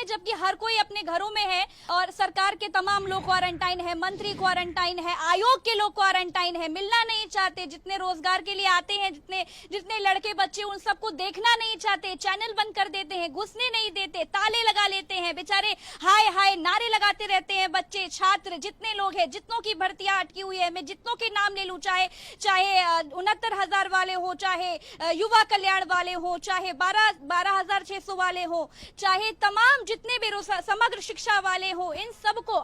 में, जबकि हर कोई अपने घरों में है और सरकार के तमाम लोग क्वारंटाइन है, मंत्री क्वारंटाइन है, आयोग के लोग क्वारंटाइन है, मिलना नहीं चाहते, जितने रोजगार के लिए आते हैं, जितने जितने लड़के बच्चे उन सबको देखना नहीं चाहते, चैनल बंद कर देते हैं, घुसने नहीं देते, ताले लगा लेते हैं, बेचारे हाय हाय नारे लगाते रहते हैं, बच्चे छात्र जितने लोग हैं, जितनों की भर्तियां अटकी हुई है, मैं जितनों के नाम ले लूं, चाहे 69,000 वाले हो, चाहे युवा कल्याण वाले हो, चाहे 12,600 वाले हो, चाहे तमाम जितने बेरोजगार समग्र शिक्षा वाले हो, इन सबको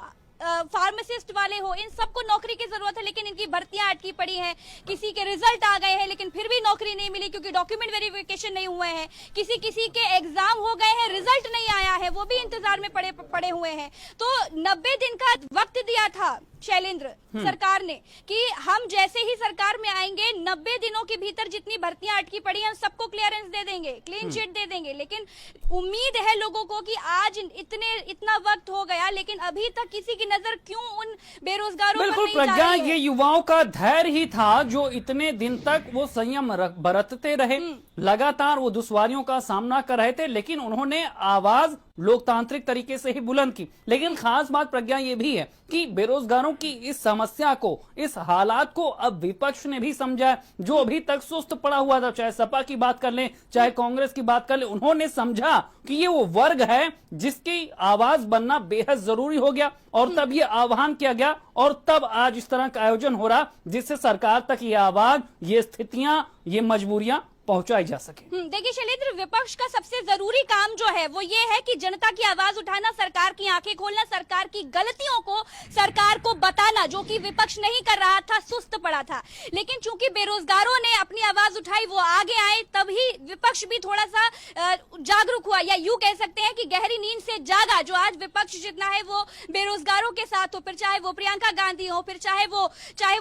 फार्मासिस्ट वाले हो, इन सबको नौकरी की जरूरत है, लेकिन इनकी भर्तियां अटकी पड़ी हैं। किसी के रिजल्ट आ गए हैं लेकिन फिर भी नौकरी नहीं मिली क्योंकि डॉक्यूमेंट वेरिफिकेशन नहीं हुए हैं। किसी के एग्जाम हो गए हैं, रिजल्ट नहीं आया है, वो भी इंतजार में पड़े हुए हैं। तो 90 दिन का वक्त दिया था शैलेंद्र सरकार ने कि हम जैसे ही सरकार में आएंगे 90 दिनों के भीतर जितनी भर्तियां अटकी पड़ी हैं सबको क्लियरेंस दे देंगे, क्लीन चिट दे देंगे। लेकिन उम्मीद है लोगों को कि आज इतना वक्त हो गया लेकिन अभी तक किसी की नजर क्यों उन बेरोजगारों पर नहीं जा रही है। प्रज्ञा, ये युवाओं का धैर्य ही था जो इतने दिन तक वो संयम बरतते रहे, लगातार वो दुश्वारियों का सामना कर रहे थे, लेकिन उन्होंने आवाज लोकतांत्रिक तरीके से ही बुलंद की। लेकिन खास बात प्रज्ञा ये भी है कि बेरोजगारों की इस समस्या को, इस हालात को अब विपक्ष ने भी समझा, जो अभी तक सुस्त पड़ा हुआ था, चाहे सपा की बात कर लें, चाहे कांग्रेस की बात कर लें, उन्होंने समझा कि ये वो वर्ग है जिसकी आवाज बनना बेहद जरूरी हो गया और तब ये आह्वान किया गया और तब आज इस तरह का आयोजन हो रहा जिससे सरकार तक ये आवाज, ये स्थितियां, ये मजबूरियां पहुंचाई जा सके। देखिए शैलेंद्र, विपक्ष का सबसे जरूरी काम जो है वो ये है कि जनता की आवाज उठाना, सरकार की आंखें खोलना, सरकार की गलतियों को सरकार को बताना, जो कि विपक्ष नहीं कर रहा था, सुस्त पड़ा था। लेकिन चूंकि बेरोजगारों ने अपनी आवाज उठाई, वो आगे आए, तभी विपक्ष भी थोड़ा सा जागरूक हुआ, या यूं कह सकते हैं कि गहरी नींद से जागा। जो आज विपक्ष जितना है वो बेरोजगारों के साथ हो, फिर चाहे वो प्रियंका गांधी हो, फिर चाहे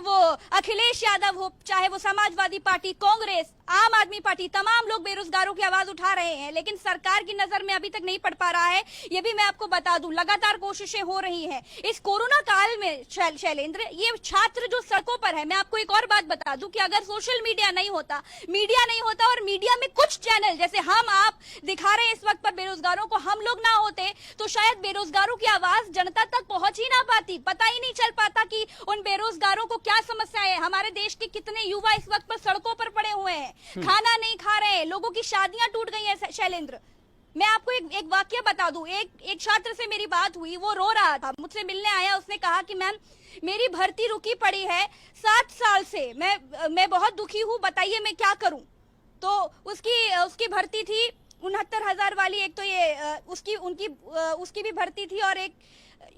वो अखिलेश यादव हो, चाहे वो समाजवादी पार्टी, कांग्रेस, आम आदमी पार्टी, तमाम लोग बेरोजगारों की आवाज उठा रहे हैं। लेकिन सरकार की नजर में अभी तक नहीं पड़ पा रहा है। ये भी मैं आपको बता दूं, लगातार कोशिशें हो रही हैं। इस कोरोना काल में शैलेंद्र, ये छात्र जो सड़कों पर है, मैं आपको एक और बात बता दूं कि अगर सोशल मीडिया नहीं होता और मीडिया में कुछ चैनल जैसे हम आप दिखा रहे हैं इस वक्त पर बेरोजगारों को, हम लोग ना होते तो शायद बेरोजगारों की आवाज जनता तक पहुंच ही ना पाती, पता ही नहीं चल पाता कि उन बेरोजगारों को क्या समस्याएं है। हमारे देश के कितने युवा इस वक्त पर सड़कों पर पड़े हुए हैं, खाना नहीं खा रहे हैं, लोगों की शादियां टूट गई हैं। शैलेंद्र, मैं आपको एक वाक्य बता दूं, एक छात्र से मेरी बात हुई, वो रो रहा था, मुझसे मिलने आया, उसने कहा कि मैम मेरी भर्ती रुकी पड़ी है 7 साल से, मैं बहुत दुखी हूं, बताइए मैं क्या करूं। तो उसकी भर्ती थी 69,000 वाली, एक तो ये उसकी भी भर्ती थी और एक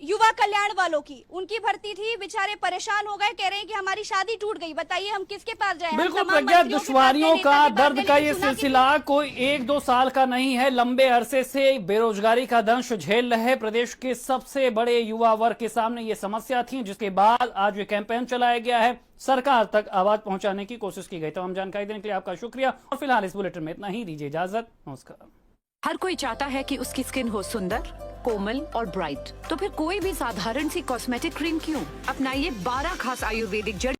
युवा कल्याण वालों की उनकी भर्ती थी। बेचारे परेशान हो गए, कह रहे हैं कि हमारी शादी टूट गई, बताइए हम किसके पास जाएं। बिल्कुल प्रज्ञा, दुश्वारियों का, दर्द का ये सिलसिला कोई 1-2 साल का नहीं है, लंबे अरसे से बेरोजगारी का दंश झेल रहे प्रदेश के सबसे बड़े युवा वर्ग के सामने ये समस्या थी, जिसके बाद आज ये कैंपेन चलाया गया है, सरकार तक आवाज पहुंचाने की कोशिश की गई। तमाम जानकारी देने के लिए आपका शुक्रिया और फिलहाल इस बुलेटिन में इतना ही, दीजिए इजाजत, नमस्कार। हर कोई चाहता है कि उसकी स्किन हो सुंदर, कोमल और ब्राइट, तो फिर कोई भी साधारण सी कॉस्मेटिक क्रीम क्यों? अपनाइए 12 खास आयुर्वेदिक जड़ी